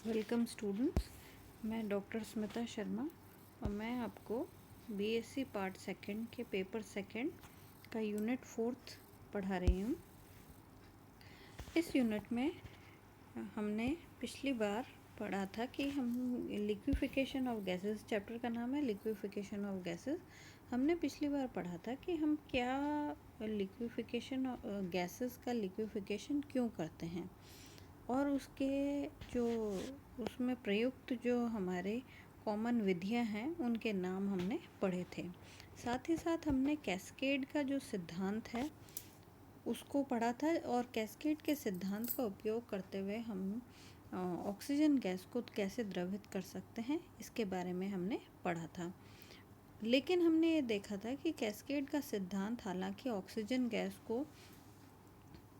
Welcome students, मैं doctor Smita Sharma और मैं आपको बीएससी पार्ट सेकंड के पेपर सेकंड का यूनिट 4 पढ़ा रही हूँ। इस यूनिट में हमने पिछली बार पढ़ा था कि हम लिक्विफिकेशन ऑफ गैसेस, चैप्टर का नाम है लिक्विफिकेशन ऑफ गैसेस। हमने पिछली बार पढ़ा था कि हम क्या लिक्विफिकेशन गैसेस का लिक्विफिकेशन क्यों करते हैं और उसके जो उसमें प्रयुक्त जो हमारे कॉमन विधियां हैं उनके नाम हमने पढ़े थे। साथ ही साथ हमने कैस्केड का जो सिद्धांत है उसको पढ़ा था और कैस्केड के सिद्धांत का उपयोग करते हुए हम ऑक्सीजन गैस को कैसे द्रवित कर सकते हैं इसके बारे में हमने पढ़ा था। लेकिन हमने ये देखा था कि कैस्केड का सिद्धांत हालांकि ऑक्सीजन गैस को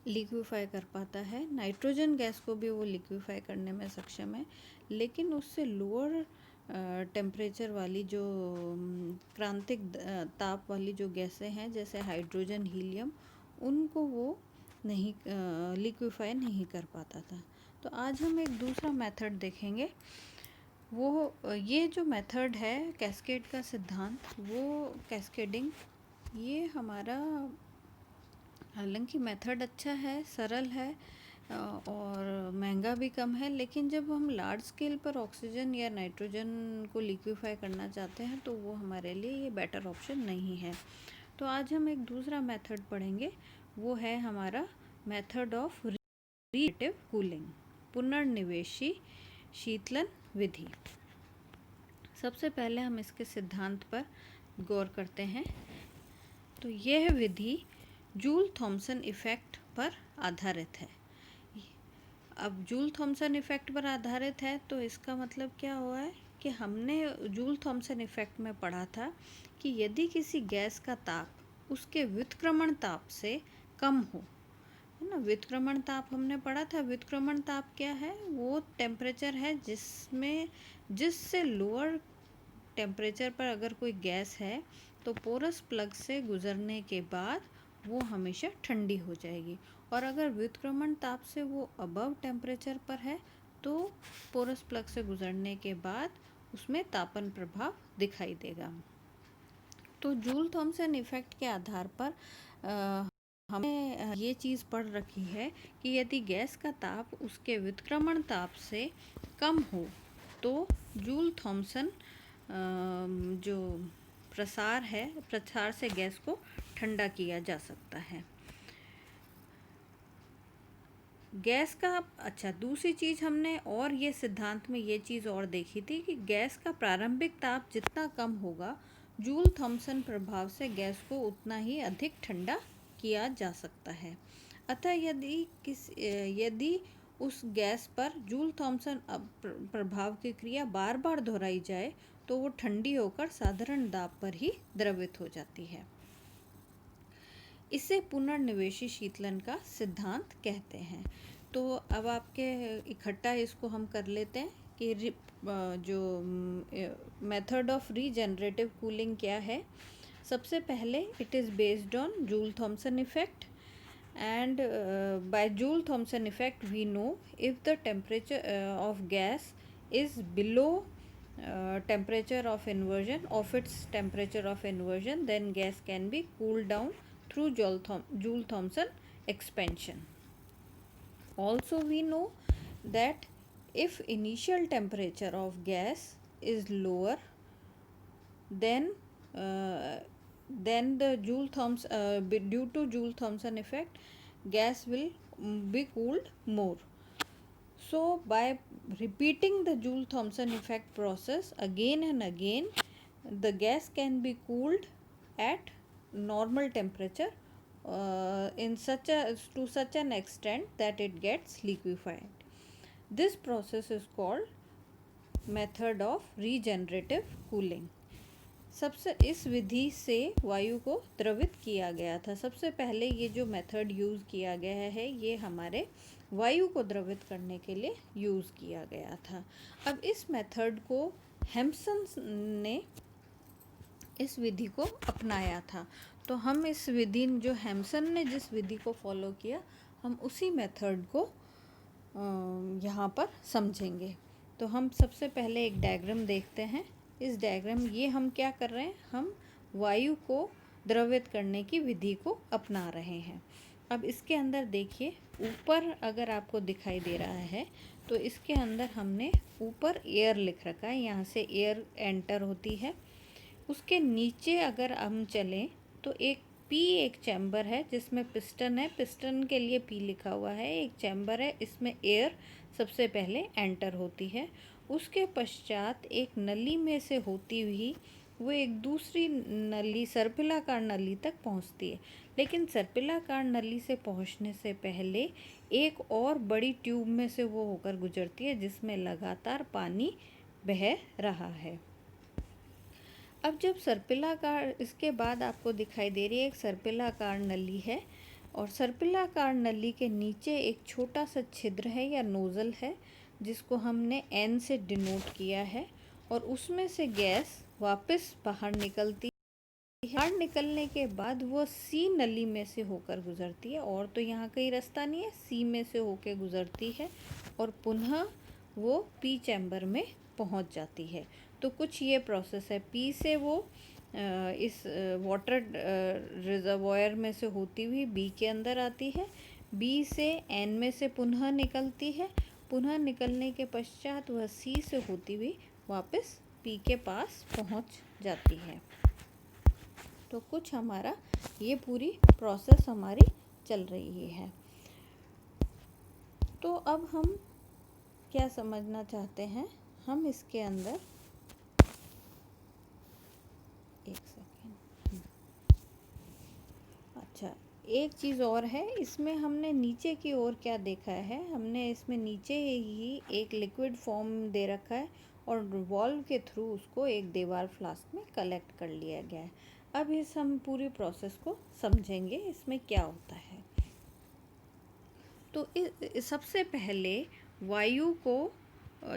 लिक्विफाई कर पाता है, नाइट्रोजन गैस को भी वो लिक्विफाई करने में सक्षम है, लेकिन उससे लोअर टेम्परेचर वाली जो क्रांतिक ताप वाली जो गैसें हैं जैसे हाइड्रोजन, हीलियम, उनको वो नहीं लिक्विफाई नहीं कर पाता था। तो आज हम एक दूसरा मेथड देखेंगे। वो ये जो मेथड है कैस्केड का सिद्धांत, वो कैस्केडिंग, ये हमारा हालांकि मेथड अच्छा है, सरल है और महंगा भी कम है, लेकिन जब हम लार्ज स्केल पर ऑक्सीजन या नाइट्रोजन को लिक्विफाई करना चाहते हैं तो वो हमारे लिए ये बेटर ऑप्शन नहीं है। तो आज हम एक दूसरा मेथड पढ़ेंगे, वो है हमारा मेथड ऑफ रीजनरेटिव कूलिंग, पुनर्निवेशी शीतलन विधि। सबसे पहले हम इसके सिद्धांत पर गौर करते हैं। तो यह विधि जूल थॉमसन इफ़ेक्ट पर आधारित है। अब जूल थॉमसन इफ़ेक्ट पर आधारित है तो इसका मतलब क्या हुआ है कि हमने जूल थॉमसन इफ़ेक्ट में पढ़ा था कि यदि किसी गैस का ताप उसके व्युत्क्रमण ताप से कम हो, है ना। व्युत्क्रमण ताप हमने पढ़ा था। व्युत्क्रमण ताप क्या है? वो टेम्परेचर है जिससे लोअर टेम्परेचर पर अगर कोई गैस है तो पोरस प्लग से गुजरने के बाद वो हमेशा ठंडी हो जाएगी, और अगर व्युत्क्रमण ताप से वो अबव टेम्परेचर पर है तो पोरस प्लग से गुजरने के बाद उसमें तापन प्रभाव दिखाई देगा। तो जूल थॉमसन इफ़ेक्ट के आधार पर हमने ये चीज़ पढ़ रखी है कि यदि गैस का ताप उसके व्युत्क्रमण ताप से कम हो तो जूल थॉमसन जो प्रसार से गैस को ठंडा किया जा सकता है। गैस का अच्छा, दूसरी चीज़ हमने और ये सिद्धांत में ये चीज़ और देखी थी कि गैस का प्रारंभिक ताप जितना कम होगा, जूल थॉमसन प्रभाव से गैस को उतना ही अधिक ठंडा किया जा सकता है। अतः यदि उस गैस पर जूल थॉमसन प्रभाव की क्रिया बार बार दोहराई जाए तो वो ठंडी होकर साधारण दाब पर ही द्रवित हो जाती है। इसे पुनर्निवेशी शीतलन का सिद्धांत कहते हैं। तो अब आपके इकट्ठा इसको हम कर लेते हैं कि जो मेथड ऑफ रीजनरेटिव कूलिंग क्या है। सबसे पहले it is based on Joule Thomson effect, and by Joule Thomson effect we know if the temperature of gas is below temperature of inversion of its temperature of inversion, then gas can be cooled down through Joule Thomson expansion. Also we know that if initial temperature of gas is lower, then the due to Joule Thomson effect, gas will be cooled more. So by repeating the Joule Thomson effect process again and again, the gas can be cooled at normal temperature to such an extent that it gets liquefied. This process is called method of regenerative cooling. सबसे इस विधि से वायु को द्रवित किया गया था। सबसे पहले ये जो मेथड यूज़ किया गया है ये हमारे वायु को द्रवित करने के लिए यूज़ किया गया था। अब इस मेथड को हेम्सन ने इस विधि को अपनाया था। तो हम इस विधि जो हेम्सन ने जिस विधि को फॉलो किया, हम उसी मेथड को यहाँ पर समझेंगे। तो हम सबसे पहले एक डायग्राम देखते हैं। इस डायग्राम ये हम क्या कर रहे हैं, हम वायु को द्रवित करने की विधि को अपना रहे हैं। अब इसके अंदर देखिए, ऊपर अगर आपको दिखाई दे रहा है तो इसके अंदर हमने ऊपर एयर लिख रखा है, यहाँ से एयर एंटर होती है। उसके नीचे अगर हम चलें तो एक चैम्बर है जिसमें पिस्टन है, पिस्टन के लिए पी लिखा हुआ है। एक चैम्बर है, इसमें एयर सबसे पहले एंटर होती है। उसके पश्चात एक नली में से होती हुई वो एक दूसरी नली, सर्पिलाकार नली तक पहुंचती है। लेकिन सर्पिलाकार नली से पहुंचने से पहले एक और बड़ी ट्यूब में से वो होकर गुजरती है जिसमें लगातार पानी बह रहा है। अब जब सर्पिलाकार, इसके बाद आपको दिखाई दे रही है एक सर्पिलाकार नली है, और सर्पिलाकार नली के नीचे एक छोटा सा छिद्र है या नोज़ल है जिसको हमने एन से डिनोट किया है, और उसमें से गैस वापस बाहर निकलती है। बाहर निकलने के बाद वो सी नली में से होकर गुजरती है, और तो यहाँ कहीं रास्ता नहीं है, सी में से होकर गुजरती है और पुनः वो पी चैम्बर में पहुँच जाती है। तो कुछ ये प्रोसेस है। पी से वो इस वाटर रिजर्वॉयर में से होती हुई बी के अंदर आती है, बी से एन में से पुनः निकलती है, पुनः निकलने के पश्चात वह सी से होती हुई वापस पी के पास पहुंच जाती है। तो कुछ हमारा ये पूरी प्रोसेस हमारी चल रही है। तो अब हम क्या समझना चाहते हैं, हम इसके अंदर एक सेकेंड, अच्छा एक चीज़ और है, इसमें हमने नीचे की ओर क्या देखा है, हमने इसमें नीचे ही एक लिक्विड फॉर्म दे रखा है और वॉल्व के थ्रू उसको एक देवाल फ्लास्क में कलेक्ट कर लिया गया है। अब इस हम पूरी प्रोसेस को समझेंगे, इसमें क्या होता है। तो सबसे पहले वायु को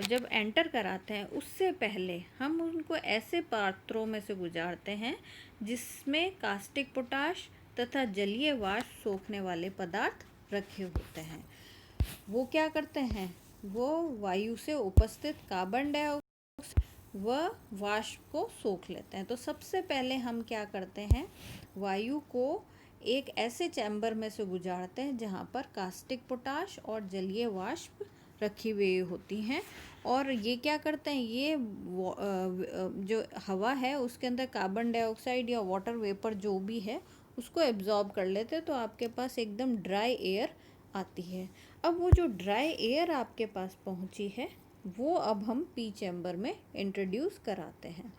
जब एंटर कराते हैं उससे पहले हम उनको ऐसे पात्रों में से गुजारते हैं जिसमें कास्टिक पोटाश तथा जलीय वाष्प सोखने वाले पदार्थ रखे होते हैं। वो क्या करते हैं, वो वायु से उपस्थित कार्बन डाइऑक्साइड व वाष्प को सोख लेते हैं। तो सबसे पहले हम क्या करते हैं, वायु को एक ऐसे चैम्बर में से गुजारते हैं जहाँ पर कास्टिक पोटाश और जलीय वाष्प रखी हुई होती हैं, और ये क्या करते हैं, ये जो हवा है उसके अंदर कार्बन डाइऑक्साइड या वाटर वेपर जो भी है उसको एब्जॉर्ब कर लेते हैं, तो आपके पास एकदम ड्राई एयर आती है। अब वो जो ड्राई एयर आपके पास पहुंची है वो अब हम पी चैम्बर में इंट्रोड्यूस कराते हैं।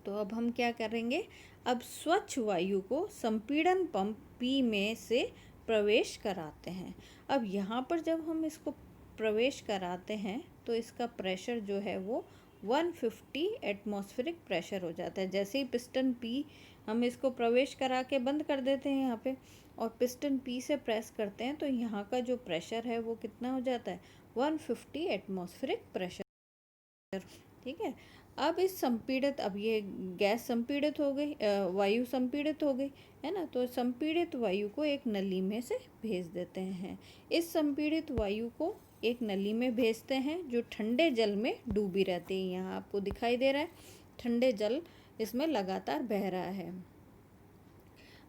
तो अब हम क्या करेंगे, अब स्वच्छ वायु को संपीड़न पंप पी में से प्रवेश कराते हैं। अब यहाँ पर जब हम इसको प्रवेश कराते हैं तो इसका प्रेशर जो है वो 150 एटमॉस्फेरिक प्रेशर हो जाता है। जैसे ही पिस्टन पी हम इसको प्रवेश करा के बंद कर देते हैं यहाँ पे, और पिस्टन पी से प्रेस करते हैं तो यहाँ का जो प्रेशर है वो कितना हो जाता है, 150 एटमॉस्फेरिक प्रेशर। ठीक है। अब इस संपीड़ित, अब ये गैस संपीड़ित हो गई, वायु संपीड़ित हो गई है ना, तो संपीड़ित वायु को एक नली में से भेज देते हैं। इस संपीड़ित वायु को एक नली में भेजते हैं जो ठंडे जल में डूबी रहती है। यहाँ आपको दिखाई दे रहा है ठंडे जल इसमें लगातार बह रहा है।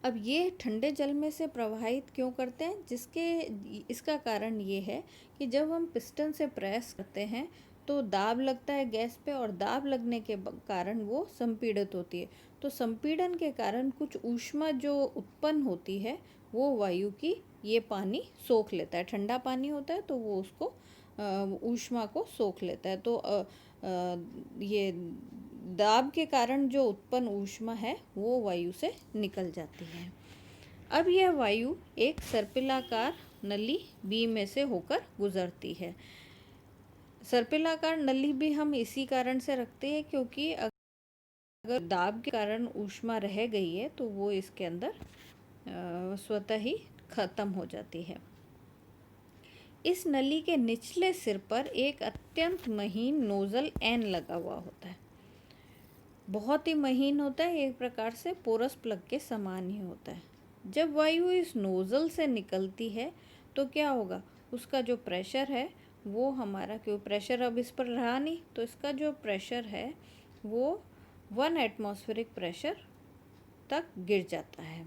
अब ये ठंडे जल में से प्रवाहित क्यों करते हैं, इसका कारण ये है कि जब हम पिस्टन से प्रेस करते हैं तो दाब लगता है गैस पे, और दाब लगने के कारण वो संपीड़ित होती है। तो संपीड़न के कारण कुछ ऊष्मा जो उत्पन्न होती है वो वायु की ये पानी सोख लेता है। ठंडा पानी होता है तो वो उसको ऊष्मा को सोख लेता है। तो ये दाब के कारण जो उत्पन्न ऊष्मा है वो वायु से निकल जाती है। अब यह वायु एक सर्पिलाकार नली बी में से होकर गुजरती है। सर्पिलाकार नली भी हम इसी कारण से रखते हैं क्योंकि अगर दाब के कारण ऊष्मा रह गई है तो वो इसके अंदर स्वतः ही खत्म हो जाती है। इस नली के निचले सिर पर एक अत्यंत महीन नोजल एन लगा हुआ होता है। बहुत ही महीन होता है, एक प्रकार से पोरस प्लग के समान ही होता है। जब वायु इस नोजल से निकलती है तो क्या होगा, उसका जो प्रेशर है वो हमारा क्यों प्रेशर अब इस पर रहा नहीं, तो इसका जो प्रेशर है वो 1 एटमॉस्फेरिक प्रेशर तक गिर जाता है।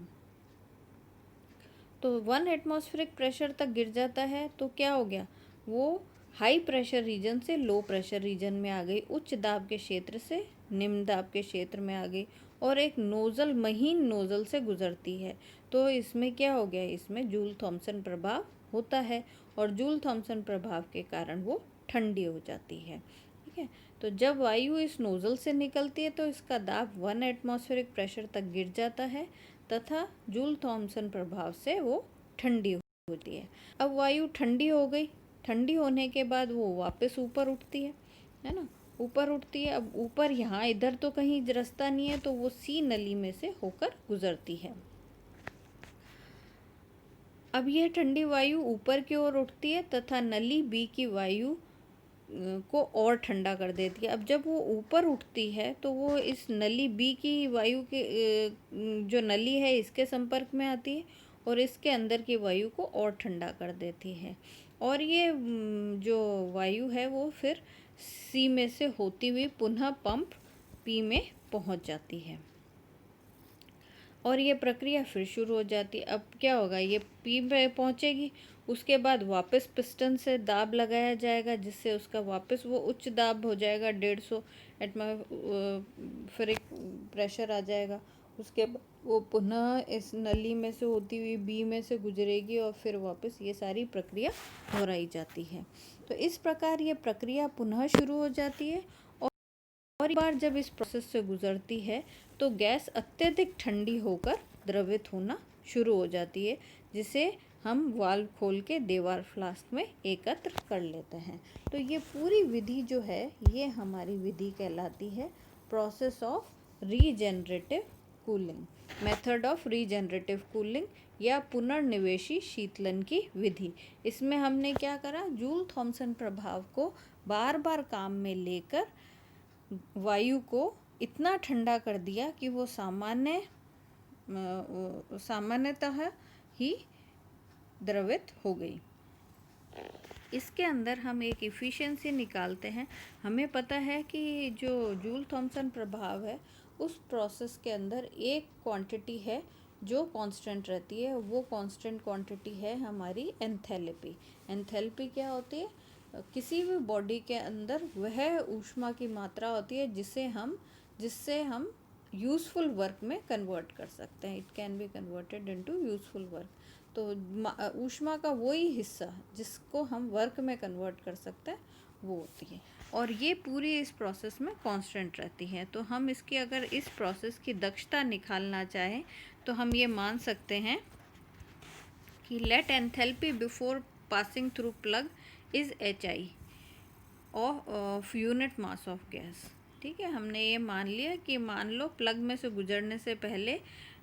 तो 1 एटमॉस्फेरिक प्रेशर तक गिर जाता है तो क्या हो गया, वो हाई प्रेशर रीजन से लो प्रेशर रीजन में आ गई, उच्च दाब के क्षेत्र से निम्न दाब के क्षेत्र में आ गई, और एक नोज़ल महीन नोज़ल से गुजरती है। तो इसमें क्या हो गया, इसमें जूल थॉम्सन प्रभाव होता है, और जूल थॉम्सन प्रभाव के कारण वो ठंडी हो जाती है। ठीक है, तो जब वायु इस नोज़ल से निकलती है तो इसका दाब 1 एटमॉस्फेरिक प्रेशर तक गिर जाता है तथा जूल थॉम्सन प्रभाव से वो ठंडी होती है। अब वायु ठंडी हो गई, ठंडी होने के बाद वो वापस ऊपर उठती है ना, ऊपर उठती है। अब ऊपर यहाँ इधर तो कहीं रास्ता नहीं है, तो वो सी नली में से होकर गुजरती है। अब यह ठंडी वायु ऊपर की ओर उठती है तथा नली बी की वायु को और ठंडा कर देती है। अब जब वो ऊपर उठती है तो वो इस नली बी की वायु के जो नली है इसके संपर्क में आती है और इसके अंदर की वायु को और ठंडा कर देती है, और ये जो वायु है वो फिर सी में से होती हुई पुनः पंप पी में पहुंच जाती है, और ये प्रक्रिया फिर शुरू हो जाती है। अब क्या होगा, ये पी पे पहुंचेगी, उसके बाद वापस पिस्टन से दाब लगाया जाएगा जिससे उसका वापस वो उच्च दाब हो जाएगा, 150 एटमॉस्फेरिक प्रेशर आ जाएगा। उसके बाद वो पुनः इस नली में से होती हुई बी में से गुजरेगी और फिर वापस ये सारी प्रक्रिया दोहराई जाती है। तो इस प्रकार ये प्रक्रिया पुनः शुरू हो जाती है, और एक बार जब इस प्रोसेस से गुजरती है तो गैस अत्यधिक ठंडी होकर द्रवित होना शुरू हो जाती है, जिसे हम वाल्व खोल के देवार फ्लास्क में एकत्र कर लेते हैं। तो ये पूरी विधि जो है ये हमारी विधि कहलाती है process of regenerative cooling, method of regenerative cooling या पुनर्निवेशी शीतलन की विधि। इसमें हमने क्या करा, जूल थॉम्सन प्रभाव को बार बार काम में लेकर वायु को इतना ठंडा कर दिया कि वो सामान्यतः ही द्रवित हो गई। इसके अंदर हम एक इफ़िशियंसी निकालते हैं। हमें पता है कि जो जूल थॉम्सन प्रभाव है उस प्रोसेस के अंदर एक क्वांटिटी है जो कांस्टेंट रहती है, वो कांस्टेंट क्वांटिटी है हमारी एंथैल्पी। एंथैल्पी क्या होती है, किसी भी बॉडी के अंदर वह ऊष्मा की मात्रा होती है जिससे हम यूज़फुल वर्क में कन्वर्ट कर सकते हैं। It can be converted into useful work. तो ऊष्मा का वही हिस्सा जिसको हम वर्क में कन्वर्ट कर सकते हैं वो होती है, और ये पूरी इस प्रोसेस में कांस्टेंट रहती है। तो हम इसकी अगर इस प्रोसेस की दक्षता निकालना चाहें तो हम ये मान सकते हैं कि let enthalpy before passing through plug is HI of unit mass of gas. ठीक है, हमने ये मान लिया कि मान लो प्लग में से गुजरने से पहले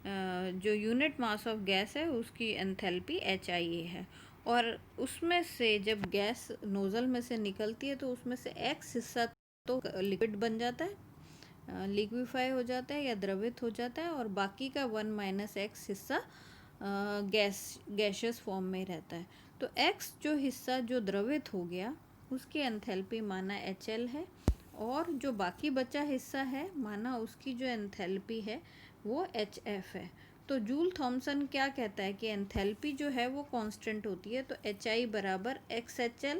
जो यूनिट मास ऑफ गैस है उसकी एंथैल्पी HI है, और उसमें से जब गैस नोज़ल में से निकलती है तो उसमें से X हिस्सा तो लिक्विड बन जाता है, लिक्विफाई हो जाता है या द्रवित हो जाता है, और बाकी का 1 - X हिस्सा गैशियस फॉर्म में रहता है। तो X जो हिस्सा जो द्रवित हो गया उसकी एंथैल्पी माना HL है, और जो बाकी बचा हिस्सा है माना उसकी जो एंथैल्पी है वो HF है। तो जूल थॉम्सन क्या कहता है कि एंथैल्पी जो है वो कांस्टेंट होती है, तो HI बराबर XHL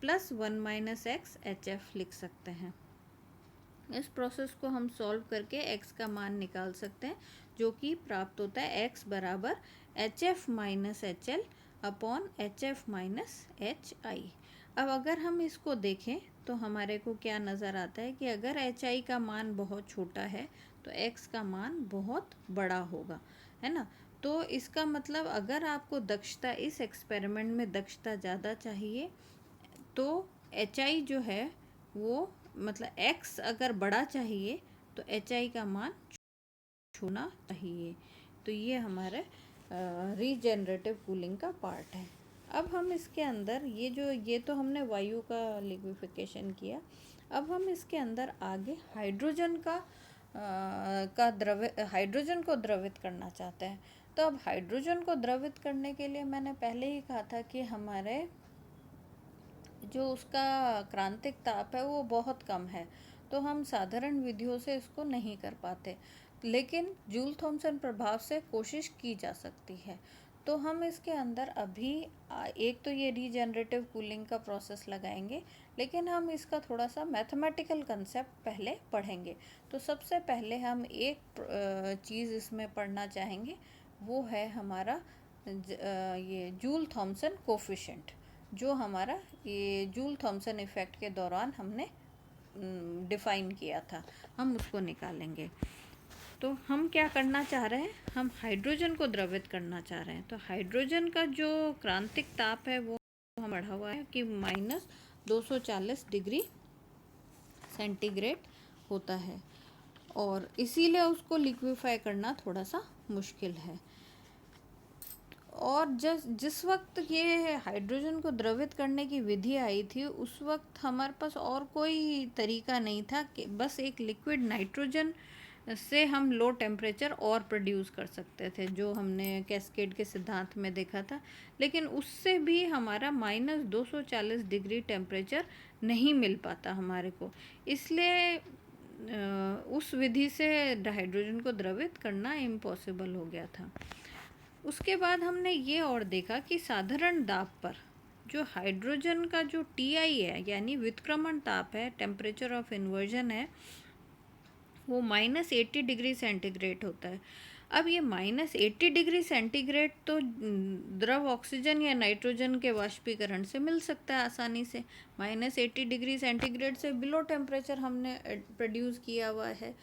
प्लस 1 - X HF लिख सकते हैं। इस प्रोसेस को हम सॉल्व करके x का मान निकाल सकते हैं, जो कि प्राप्त होता है x बराबर HF - HL upon HF - HI। अब अगर हम इसको देखें तो हमारे को क्या नज़र आता है कि अगर HI का मान बहुत छोटा है तो x का मान बहुत बड़ा होगा, है ना। तो इसका मतलब अगर आपको दक्षता इस एक्सपेरिमेंट में दक्षता ज़्यादा चाहिए तो HI जो है वो मतलब x अगर बड़ा चाहिए तो HI का मान छूना चाहिए। तो ये हमारे रीजेनरेटिव कूलिंग का पार्ट है। अब हम इसके अंदर ये तो हमने वायु का लिक्विफिकेशन किया। अब हम इसके अंदर आगे हाइड्रोजन को द्रवित करना चाहते हैं। तो अब हाइड्रोजन को द्रवित करने के लिए मैंने पहले ही कहा था कि हमारे जो उसका क्रांतिक ताप है वो बहुत कम है, तो हम साधारण विधियों से इसको नहीं कर पाते, लेकिन जूल थॉमसन प्रभाव से कोशिश की जा सकती है। तो हम इसके अंदर अभी एक तो ये रीजनरेटिव कूलिंग का प्रोसेस लगाएंगे, लेकिन हम इसका थोड़ा सा मैथमेटिकल कंसेप्ट पहले पढ़ेंगे। तो सबसे पहले हम एक चीज़ इसमें पढ़ना चाहेंगे, वो है हमारा ये जूल थॉमसन कोफिशिएंट, जो हमारा ये जूल थॉमसन इफ़ेक्ट के दौरान हमने डिफ़ाइन किया था, हम उसको निकालेंगे। तो हम क्या करना चाह रहे हैं, हम हाइड्रोजन को द्रवित करना चाह रहे हैं। तो हाइड्रोजन का जो क्रांतिक ताप है वो हम बढ़ा हुआ है कि -240 डिग्री सेंटीग्रेड होता है, और इसीलिए उसको लिक्विफाई करना थोड़ा सा मुश्किल है। और जिस वक्त ये हाइड्रोजन को द्रवित करने की विधि आई थी, उस वक्त हमारे पास और कोई तरीका नहीं था कि बस एक लिक्विड नाइट्रोजन से हम लो टेम्परेचर और प्रोड्यूस कर सकते थे, जो हमने कैस्केड के सिद्धांत में देखा था। लेकिन उससे भी हमारा -240 डिग्री टेम्परेचर नहीं मिल पाता हमारे को, इसलिए उस विधि से हाइड्रोजन को द्रवित करना इम्पॉसिबल हो गया था। उसके बाद हमने ये और देखा कि साधारण दाब पर जो हाइड्रोजन का जो टीआई है, यानी व्युत्क्रमण ताप है, टेम्परेचर ऑफ इन्वर्जन है, वो -80 डिग्री सेंटीग्रेड होता है। अब ये -80 डिग्री सेंटीग्रेड तो द्रव ऑक्सीजन या नाइट्रोजन के वाष्पीकरण से मिल सकता है आसानी से। -80 डिग्री सेंटीग्रेड से बिलो टेम्परेचर हमने प्रोड्यूस किया हुआ है।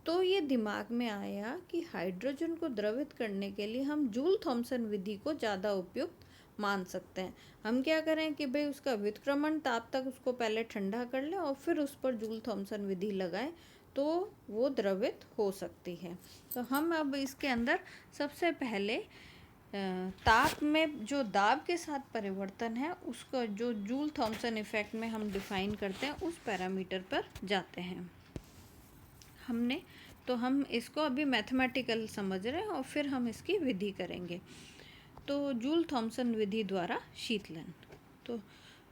तो ये दिमाग में आया कि हाइड्रोजन को द्रवित करने के लिए हम जूल थॉमसन विधि को ज़्यादा उपयुक्त मान सकते हैं। हम क्या करें कि भाई उसका व्युत्क्रमण ताप तक उसको पहले ठंडा कर लें और फिर उस पर जूल थॉमसन विधि लगाएं, तो वो द्रवित हो सकती है। तो हम अब इसके अंदर सबसे पहले ताप में जो दाब के साथ परिवर्तन है, उसको जो जूल थॉमसन इफ़ेक्ट में हम डिफ़ाइन करते हैं, उस पैरामीटर पर जाते हैं। तो हम इसको अभी मैथमेटिकल समझ रहे हैं और फिर हम इसकी विधि करेंगे। तो जूल थॉमसन विधि द्वारा शीतलन। तो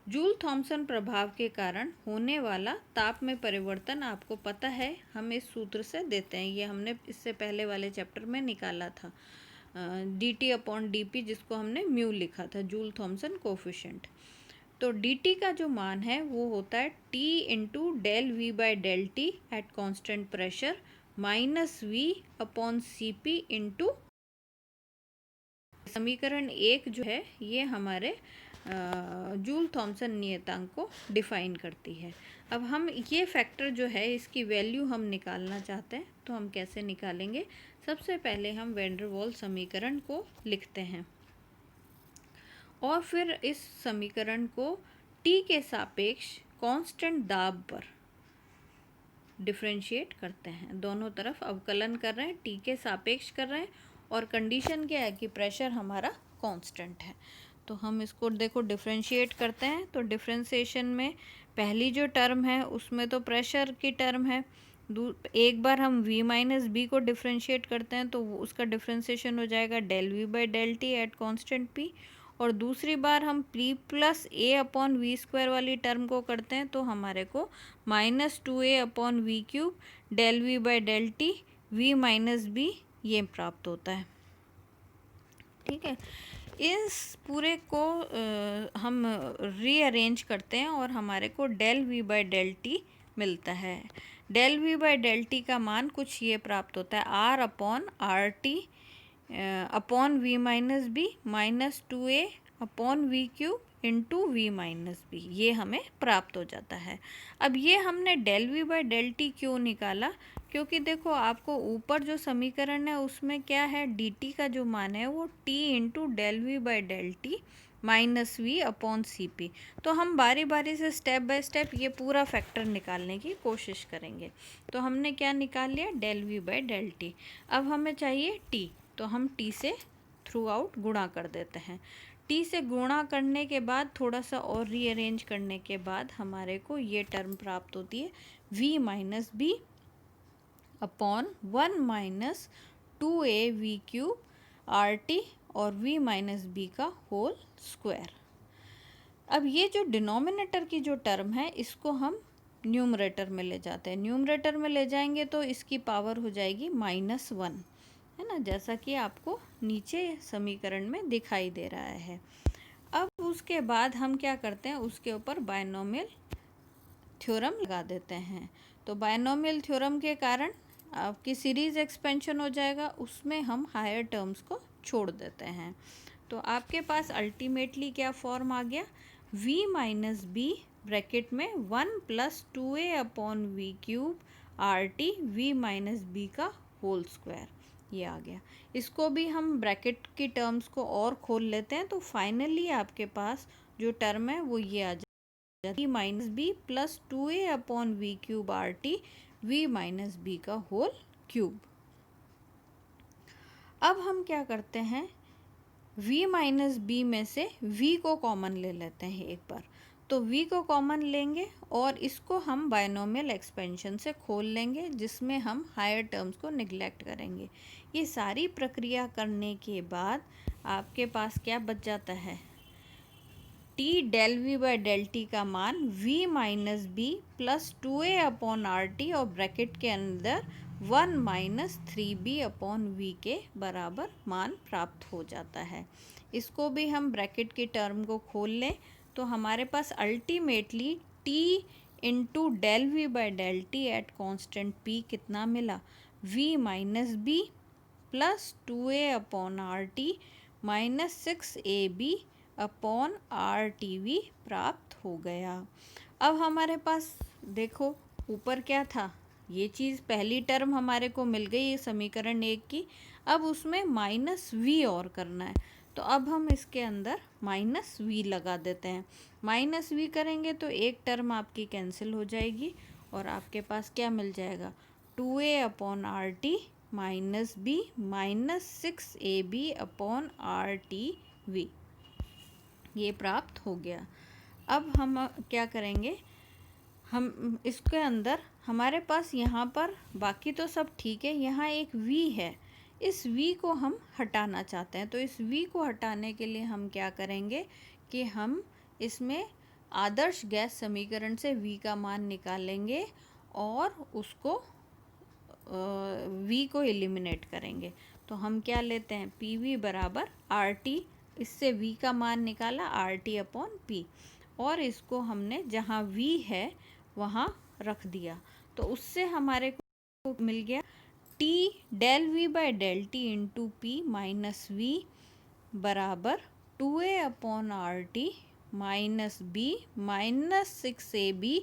जूल थॉमसन प्रभाव के कारण होने वाला ताप में परिवर्तन आपको पता है, हम इस सूत्र से देते हैं। ये हमने इससे पहले वाले चैप्टर में निकाला था, dt/dp, जिसको हमने म्यू लिखा था, जूल थॉमसन कोफिशिएंट। तो dt का जो मान है वो होता है T × del v/del t at constant pressure -v/Cp × समीकरण 1 जो है ये हमारे जूल थॉमसन नियतांक को डिफाइन करती है। अब हम ये फैक्टर जो है इसकी वैल्यू हम निकालना चाहते हैं, तो हम कैसे निकालेंगे? सबसे पहले हम वैन डर वाल्स समीकरण को लिखते हैं और फिर इस समीकरण को T के सापेक्ष कांस्टेंट दाब पर डिफरेंशिएट करते हैं। दोनों तरफ अवकलन कर रहे हैं, T के सापेक्ष कर रहे हैं, और कंडीशन क्या है कि प्रेशर हमारा कांस्टेंट है। तो हम इसको देखो डिफरेंशिएट करते हैं। तो डिफरेंशिएशन में पहली जो टर्म है उसमें तो प्रेशर की टर्म है, एक बार हम v-b को डिफरेंशिएट करते हैं तो उसका डिफरेंशिएशन हो जाएगा del v/del t at constant p, और दूसरी बार हम p + a/v² वाली टर्म को करते हैं तो हमारे को -2a/v³ del v/del t v-b ये प्राप्त होता है। ठीक है, इस पूरे को हम रीअरेंज करते हैं और हमारे को del v/del t मिलता है। del v/del t का मान कुछ ये प्राप्त होता है, r/RT upon v-b -2a/v³ × v-b, ये हमें प्राप्त हो जाता है। अब ये हमने del v/del t क्यों निकाला? क्योंकि देखो आपको ऊपर जो समीकरण है उसमें क्या है, dt का जो मान है वो T × del v/del t -v/Cp। तो हम बारी बारी से स्टेप बाय स्टेप ये पूरा फैक्टर निकालने की कोशिश करेंगे। तो हमने क्या निकाल लिया, del v/del t। अब हमें चाहिए T, तो हम T से थ्रू आउट गुणा कर देते हैं। T से गुणा करने के बाद थोड़ा सा और रीअरेंज करने के बाद हमारे को ये टर्म प्राप्त होती है v-b अपॉन 1 - 2a/v³ RT और v-b का होल स्क्वायर। अब ये जो डिनोमिनेटर की जो टर्म है इसको हम न्यूमरेटर में ले जाते हैं। न्यूमरेटर में ले जाएंगे तो इसकी पावर हो जाएगी -1, है ना, जैसा कि आपको नीचे समीकरण में दिखाई दे रहा है। अब उसके बाद हम क्या करते हैं, उसके ऊपर बायनोमियल थ्योरम लगा देते हैं। तो बायनोमियल थ्योरम के कारण आपकी सीरीज एक्सपेंशन हो जाएगा, उसमें हम हायर टर्म्स को छोड़ देते हैं। तो आपके पास अल्टीमेटली क्या फॉर्म आ गया, v माइनस बी ब्रैकेट में 1 + 2a upon V cube R T V minus B का होल स्क्वायर, ये आ गया। इसको भी हम ब्रैकेट की टर्म्स को और खोल लेते हैं, तो फाइनली आपके पास जो टर्म है वो ये आ जाएगा, v minus B plus 2a upon V cube R T v minus B का होल क्यूब। अब हम क्या करते हैं, v माइनस बी में से v को कॉमन ले लेते हैं एक बार। तो v को कॉमन लेंगे और इसको हम बायनोमियल एक्सपेंशन से खोल लेंगे, जिसमें हम हायर टर्म्स को निगलेक्ट करेंगे। ये सारी प्रक्रिया करने के बाद आपके पास क्या बच जाता है, t del v by del t का मान v minus B plus 2a upon R T और ब्रैकेट के अंदर 1 माइनस 3b अपॉन v के बराबर मान प्राप्त हो जाता है। इसको भी हम ब्रैकेट की टर्म को खोल लें तो हमारे पास ultimately t into del V by del T at constant p कितना मिला, v minus B plus 2a upon R T minus 6ab upon R T V प्राप्त हो गया। अब हमारे पास देखो ऊपर क्या था, ये चीज़ पहली टर्म हमारे को मिल गई समीकरण 1 की। अब उसमें माइनस वी और करना है, तो अब हम इसके अंदर माइनस वी लगा देते हैं। माइनस वी करेंगे तो एक टर्म आपकी कैंसिल हो जाएगी और आपके पास क्या मिल जाएगा, 2a upon R T minus B minus 6ab upon R T V, ये प्राप्त हो गया। अब हम क्या करेंगे, हम इसके अंदर हमारे पास यहाँ पर बाकी तो सब ठीक है, यहाँ एक v है, इस v को हम हटाना चाहते हैं। तो इस v को हटाने के लिए हम क्या करेंगे कि हम इसमें आदर्श गैस समीकरण से v का मान निकालेंगे और उसको v को एलिमिनेट करेंगे। तो हम क्या लेते हैं, pv बराबर RT, इससे v का मान निकाला RT अपॉन P, और इसको हमने जहाँ v है वहाँ रख दिया। तो उससे हमारे को मिल गया t del v by del T into P minus V बराबर 2a upon R T minus B minus 6ab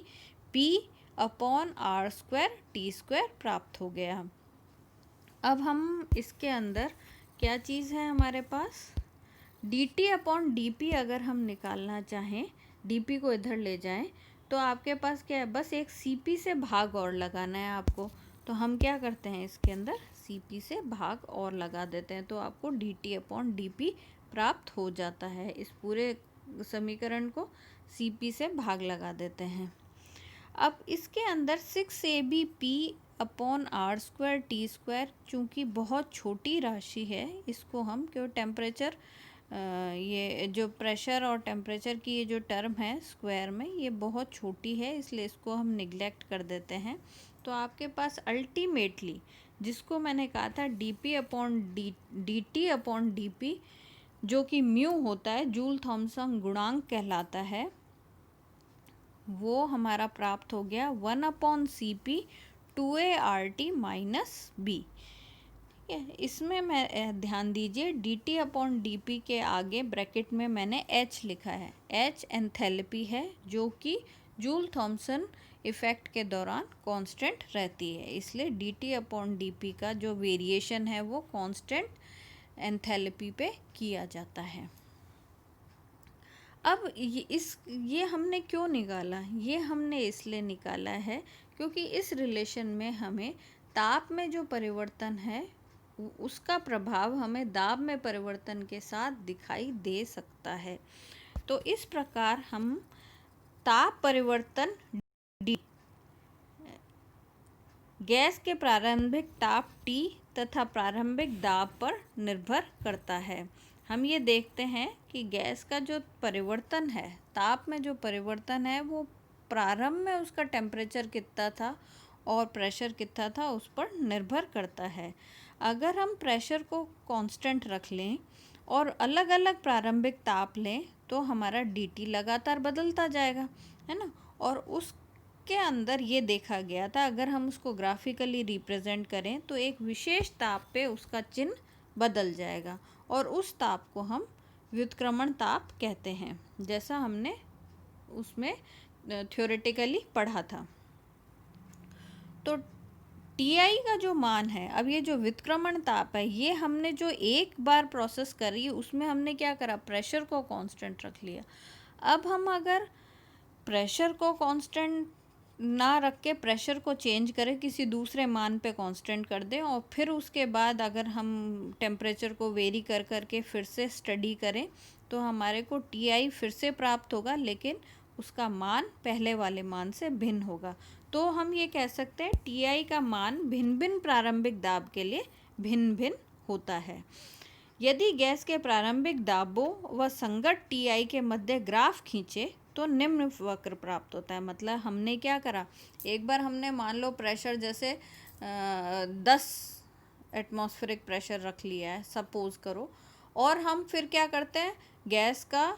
p upon R square T square प्राप्त हो गया। अब हम इसके अंदर क्या चीज़ है हमारे पास, dt अपॉन dp अगर हम निकालना चाहें, dp को इधर ले जाएं तो आपके पास क्या है, बस एक cp से भाग और लगाना है आपको। तो हम क्या करते हैं, इसके अंदर cp से भाग और लगा देते हैं, तो आपको dt अपॉन dp प्राप्त हो जाता है। इस पूरे समीकरण को cp से भाग लगा देते हैं। अब इसके अंदर 6ab p upon R square T square, चूँकि बहुत छोटी राशि है, इसको हम क्यों टेम्परेचर ये जो प्रेशर और टेम्परेचर की ये जो टर्म है स्क्वायर में, ये बहुत छोटी है, इसलिए इसको हम निगलेक्ट कर देते हैं। तो आपके पास अल्टीमेटली जिसको मैंने कहा था dp upon dt upon dp, जो कि म्यू होता है, जूल थॉमसन गुणांक कहलाता है, वो हमारा प्राप्त हो गया 1 upon C P 2a R T minus B. इसमें मैं ध्यान दीजिए dt अपॉन dp के आगे ब्रैकेट में मैंने h लिखा है, h एंथैल्पी है जो कि जूल थॉमसन इफ़ेक्ट के दौरान कांस्टेंट रहती है, इसलिए dt अपॉन dp का जो वेरिएशन है वो कांस्टेंट एंथैल्पी पे किया जाता है। अब ये हमने क्यों निकाला, ये हमने इसलिए निकाला है क्योंकि इस रिलेशन में हमें ताप में जो परिवर्तन है उसका प्रभाव हमें दाब में परिवर्तन के साथ दिखाई दे सकता है। तो इस प्रकार हम ताप परिवर्तन D गैस के प्रारंभिक ताप T तथा प्रारंभिक दाब पर निर्भर करता है। हम ये देखते हैं कि गैस का जो परिवर्तन है ताप में जो परिवर्तन है वो प्रारंभ में उसका टेम्परेचर कितना था और प्रेशर कितना था उस पर निर्भर करता है। अगर हम प्रेशर को कांस्टेंट रख लें और अलग अलग प्रारंभिक ताप लें तो हमारा dt लगातार बदलता जाएगा, है ना। और उसके अंदर ये देखा गया था, अगर हम उसको ग्राफिकली रिप्रेजेंट करें तो एक विशेष ताप पे उसका चिन्ह बदल जाएगा और उस ताप को हम व्युत्क्रमण ताप कहते हैं, जैसा हमने उसमें थ्योरेटिकली पढ़ा था। तो Ti का जो मान है, अब ये जो व्युत्क्रमण ताप है, ये हमने जो एक बार प्रोसेस करी उसमें हमने क्या करा, प्रेशर को कांस्टेंट रख लिया। अब हम अगर प्रेशर को कांस्टेंट ना रख के प्रेशर को चेंज करें, किसी दूसरे मान पे कांस्टेंट कर दें और फिर उसके बाद अगर हम टेम्परेचर को वेरी कर करके फिर से स्टडी करें तो हमारे को Ti फिर से प्राप्त होगा, लेकिन उसका मान पहले वाले मान से भिन्न होगा। तो हम ये कह सकते हैं Ti का मान भिन्न भिन्न प्रारंभिक दाब के लिए भिन्न भिन्न होता है। यदि गैस के प्रारंभिक दाबों व संगत Ti के मध्य ग्राफ खींचे तो निम्न वक्र प्राप्त होता है। मतलब हमने क्या करा, एक बार हमने मान लो प्रेशर जैसे 10 एटमॉस्फेरिक प्रेशर रख लिया है सपोज करो, और हम फिर क्या करते हैं, गैस का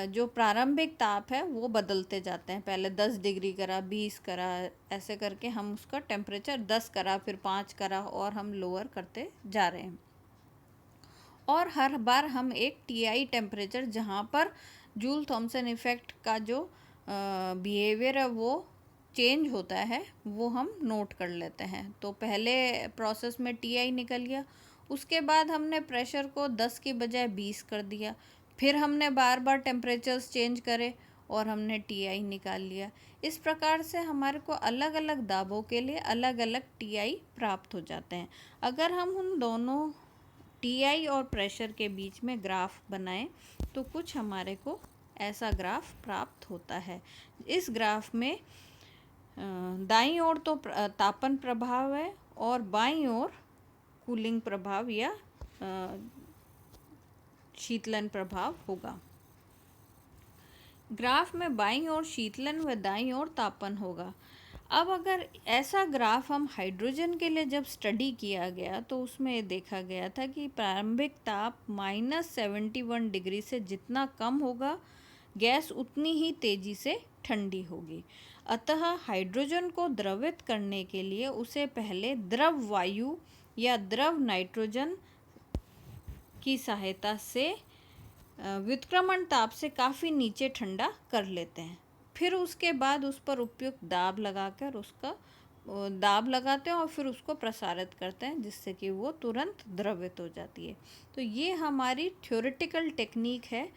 जो प्रारंभिक ताप है वो बदलते जाते हैं। पहले 10 डिग्री करा, 20 करा, ऐसे करके हम उसका टेम्परेचर 10 करा, फिर 5 करा और हम लोअर करते जा रहे हैं। और हर बार हम एक Ti टेम्परेचर जहाँ पर जूल थॉमसन इफ़ेक्ट का जो बिहेवियर है वो चेंज होता है वो हम नोट कर लेते हैं। तो पहले प्रोसेस में Ti निकल गया, उसके बाद हमने प्रेशर को 10 की बजाय 20 कर दिया, फिर हमने बार बार टेम्परेचर्स चेंज करे और हमने Ti निकाल लिया। इस प्रकार से हमारे को अलग अलग दाबों के लिए अलग अलग Ti प्राप्त हो जाते हैं। अगर हम उन दोनों Ti और प्रेशर के बीच में ग्राफ बनाएं तो कुछ हमारे को ऐसा ग्राफ प्राप्त होता है। इस ग्राफ में दाईं ओर तो तापन प्रभाव है और बाईं ओर कूलिंग प्रभाव या शीतलन प्रभाव होगा। ग्राफ में बाईं ओर शीतलन व दाईं ओर तापन होगा। अब अगर ऐसा ग्राफ हम हाइड्रोजन के लिए जब स्टडी किया गया तो उसमें देखा गया था कि प्रारंभिक ताप -71 डिग्री से जितना कम होगा गैस उतनी ही तेज़ी से ठंडी होगी। अतः हाइड्रोजन को द्रवित करने के लिए उसे पहले द्रव वायु या द्रव नाइट्रोजन की सहायता से व्युत्क्रमण ताप से काफ़ी नीचे ठंडा कर लेते हैं। फिर उसके बाद उस पर उपयुक्त दाब लगाकर उसका दाब लगाते हैं और फिर उसको प्रसारित करते हैं जिससे कि वो तुरंत द्रवित हो जाती है। तो ये हमारी थ्योरेटिकल टेक्निक है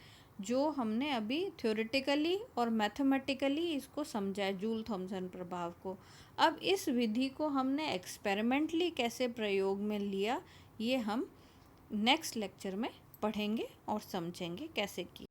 जो हमने अभी थ्योरेटिकली और मैथमेटिकली इसको समझा है, जूल थॉमसन प्रभाव को। अब इस विधि को हमने एक्सपेरिमेंटली कैसे प्रयोग में लिया ये हम नेक्स्ट लेक्चर में पढ़ेंगे और समझेंगे कैसे की।